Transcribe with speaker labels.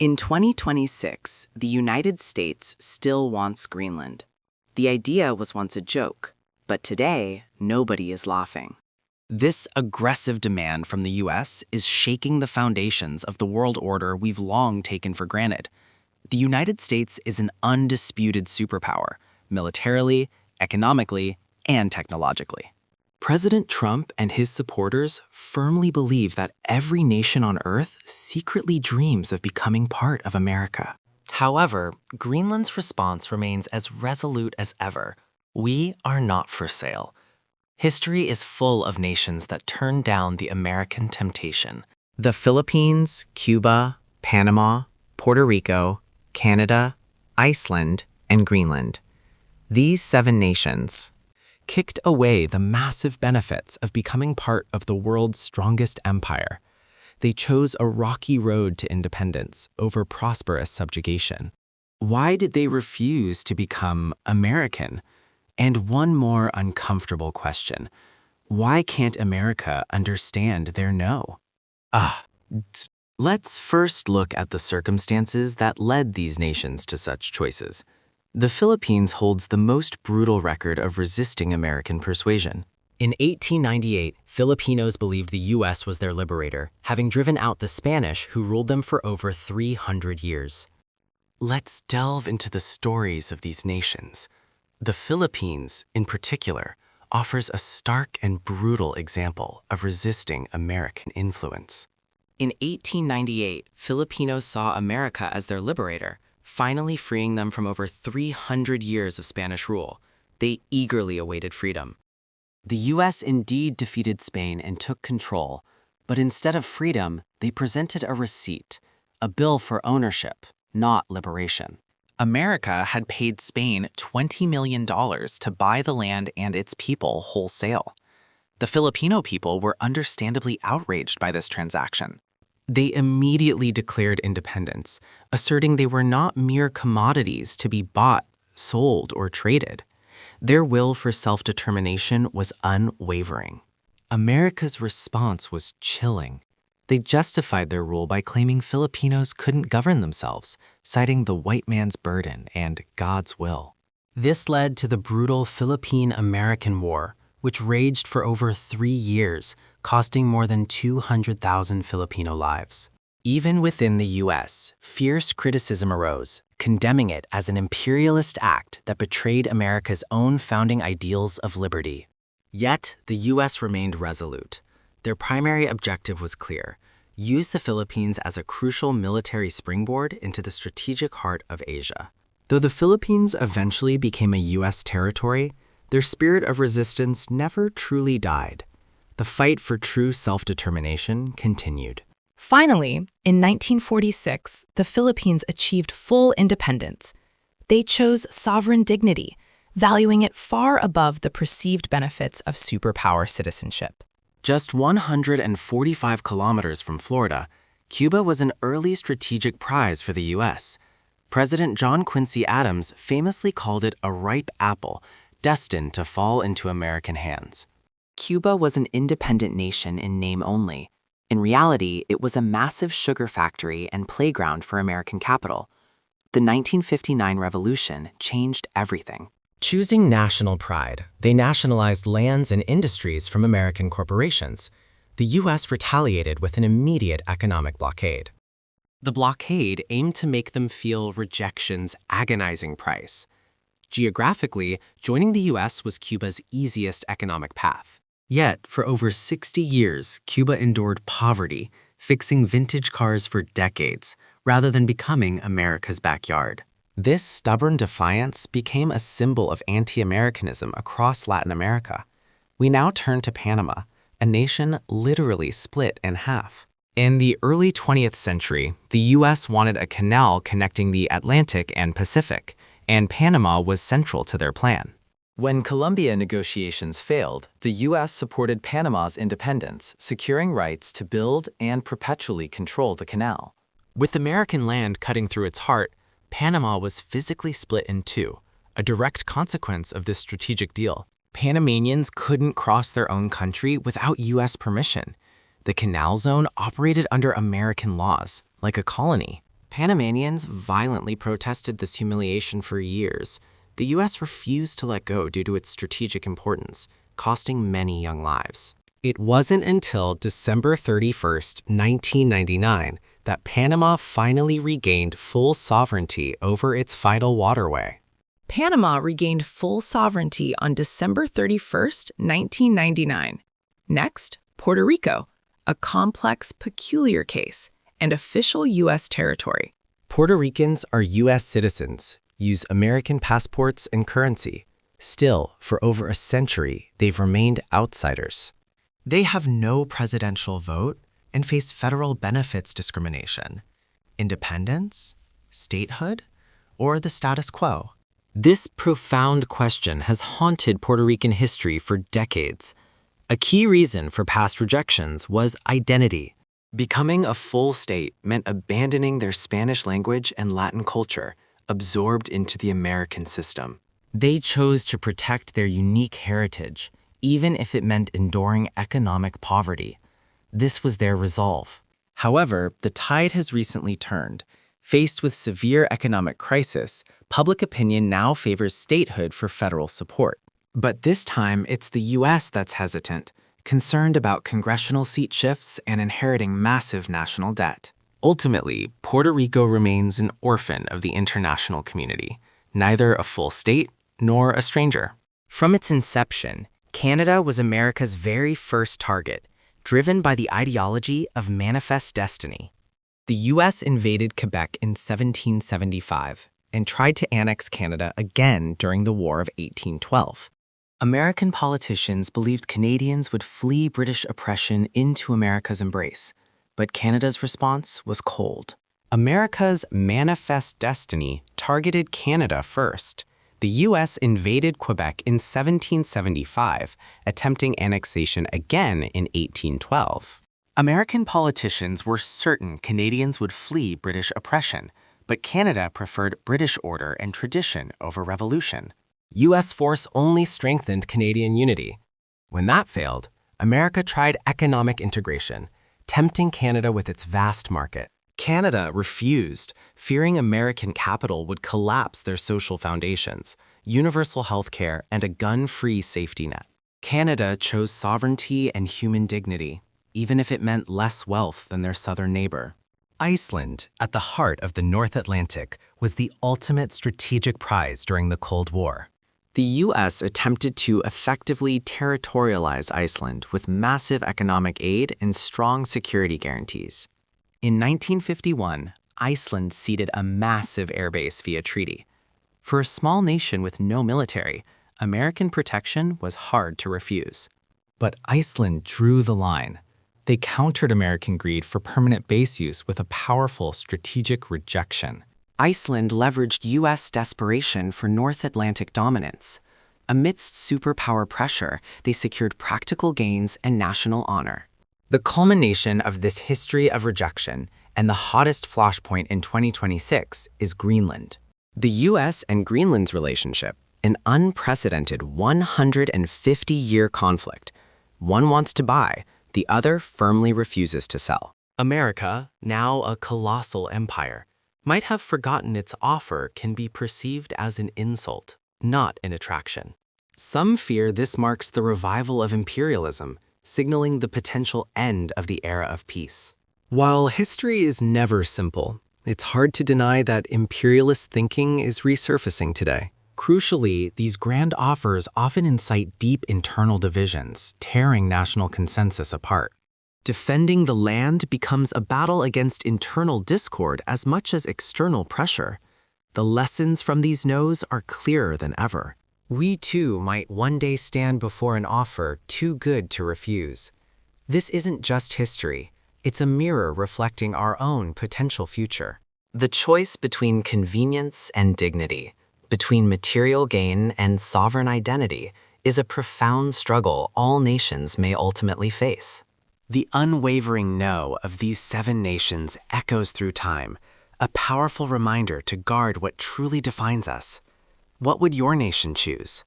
Speaker 1: In 2026, the United States still wants Greenland. The idea was once a joke, but today, nobody is laughing.
Speaker 2: This aggressive demand from the U.S. is shaking the foundations of the world order we've long taken for granted. The United States is an undisputed superpower, militarily, economically, and technologically. President Trump and his supporters firmly believe that every nation on Earth secretly dreams of becoming part of America. However, Greenland's response remains as resolute as ever. We are not for sale. History is full of nations that turned down the American temptation. The Philippines, Cuba, Panama, Puerto Rico, Canada, Iceland, and Greenland. These 7 nations kicked away the massive benefits of becoming part of the world's strongest empire. They chose a rocky road to independence over prosperous subjugation. Why did they refuse to become American? And one more uncomfortable question. Why can't America understand their no? Let's first look at the circumstances that led these nations to such choices. The Philippines holds the most brutal record of resisting American persuasion. In 1898, Filipinos believed the U.S. was their liberator, having driven out the Spanish who ruled them for over 300 years. Let's delve into the stories of these nations. The Philippines, in particular, offers a stark and brutal example of resisting American influence. In 1898, Filipinos saw America as their liberator, finally freeing them from over 300 years of Spanish rule. They eagerly awaited freedom. The U.S. indeed defeated Spain and took control, but instead of freedom, they presented a receipt, a bill for ownership, not liberation. America had paid Spain $20 million to buy the land and its people wholesale. The Filipino people were understandably outraged by this transaction. They immediately declared independence, asserting they were not mere commodities to be bought, sold, or traded. Their will for self-determination was unwavering. America's response was chilling. They justified their rule by claiming Filipinos couldn't govern themselves, citing the white man's burden and God's will. This led to the brutal Philippine-American War, which raged for over 3 years, costing more than 200,000 Filipino lives. Even within the U.S., fierce criticism arose, condemning it as an imperialist act that betrayed America's own founding ideals of liberty. Yet, the U.S. remained resolute. Their primary objective was clear: use the Philippines as a crucial military springboard into the strategic heart of Asia. Though the Philippines eventually became a U.S. territory, their spirit of resistance never truly died. The fight for true self-determination continued.
Speaker 3: Finally, in 1946, the Philippines achieved full independence. They chose sovereign dignity, valuing it far above the perceived benefits of superpower citizenship.
Speaker 2: Just 145 kilometers from Florida, Cuba was an early strategic prize for the U.S. President John Quincy Adams famously called it a ripe apple, destined to fall into American hands. Cuba was an independent nation in name only. In reality, it was a massive sugar factory and playground for American capital. The 1959 revolution changed everything. Choosing national pride, they nationalized lands and industries from American corporations. The U.S. retaliated with an immediate economic blockade. The blockade aimed to make them feel rejection's agonizing price. Geographically, joining the U.S. was Cuba's easiest economic path. Yet, for over 60 years, Cuba endured poverty, fixing vintage cars for decades, rather than becoming America's backyard. This stubborn defiance became a symbol of anti-Americanism across Latin America. We now turn to Panama, a nation literally split in half. In the early 20th century, the U.S. wanted a canal connecting the Atlantic and Pacific, and Panama was central to their plan. When Colombia negotiations failed, the U.S. supported Panama's independence, securing rights to build and perpetually control the canal. With American land cutting through its heart, Panama was physically split in two, a direct consequence of this strategic deal. Panamanians couldn't cross their own country without U.S. permission. The canal zone operated under American laws, like a colony. Panamanians violently protested this humiliation for years. The U.S. refused to let go due to its strategic importance, costing many young lives. It wasn't until December 31st, 1999, that Panama finally regained full sovereignty over its vital waterway.
Speaker 3: Panama regained full sovereignty on December 31st, 1999. Next, Puerto Rico, a complex, peculiar case, and official U.S. territory.
Speaker 2: Puerto Ricans are U.S. citizens, use American passports and currency. Still, for over a century, they've remained outsiders. They have no presidential vote and face federal benefits discrimination. Independence, statehood, or the status quo? This profound question has haunted Puerto Rican history for decades. A key reason for past rejections was identity. Becoming a full state meant abandoning their Spanish language and Latin culture, absorbed into the American system. They chose to protect their unique heritage, even if it meant enduring economic poverty. This was their resolve. However, the tide has recently turned. Faced with severe economic crisis, public opinion now favors statehood for federal support. But this time, it's the U.S. that's hesitant, concerned about congressional seat shifts and inheriting massive national debt. Ultimately, Puerto Rico remains an orphan of the international community, neither a full state nor a stranger. From its inception, Canada was America's very first target, driven by the ideology of manifest destiny. The U.S. invaded Quebec in 1775 and tried to annex Canada again during the War of 1812. American politicians believed Canadians would flee British oppression into America's embrace, but Canada's response was cold. America's manifest destiny targeted Canada first. The U.S. invaded Quebec in 1775, attempting annexation again in 1812. American politicians were certain Canadians would flee British oppression, but Canada preferred British order and tradition over revolution. U.S. force only strengthened Canadian unity. When that failed, America tried economic integration, tempting Canada with its vast market. Canada refused, fearing American capital would collapse their social foundations, universal health care, and a gun-free safety net. Canada chose sovereignty and human dignity, even if it meant less wealth than their southern neighbor. Iceland, at the heart of the North Atlantic, was the ultimate strategic prize during the Cold War. The U.S. attempted to effectively territorialize Iceland with massive economic aid and strong security guarantees. In 1951, Iceland ceded a massive airbase via treaty. For a small nation with no military, American protection was hard to refuse. But Iceland drew the line. They countered American greed for permanent base use with a powerful strategic rejection. Iceland leveraged U.S. desperation for North Atlantic dominance. Amidst superpower pressure, they secured practical gains and national honor. The culmination of this history of rejection and the hottest flashpoint in 2026 is Greenland. The U.S. and Greenland's relationship, an unprecedented 150-year conflict. One wants to buy, the other firmly refuses to sell. America, now a colossal empire, might have forgotten its offer can be perceived as an insult, not an attraction. Some fear this marks the revival of imperialism, signaling the potential end of the era of peace. While history is never simple, it's hard to deny that imperialist thinking is resurfacing today. Crucially, these grand offers often incite deep internal divisions, tearing national consensus apart. Defending the land becomes a battle against internal discord as much as external pressure. The lessons from these no's are clearer than ever. We too might one day stand before an offer too good to refuse. This isn't just history, it's a mirror reflecting our own potential future. The choice between convenience and dignity, between material gain and sovereign identity, is a profound struggle all nations may ultimately face. The unwavering no of these 7 nations echoes through time, a powerful reminder to guard what truly defines us. What would your nation choose?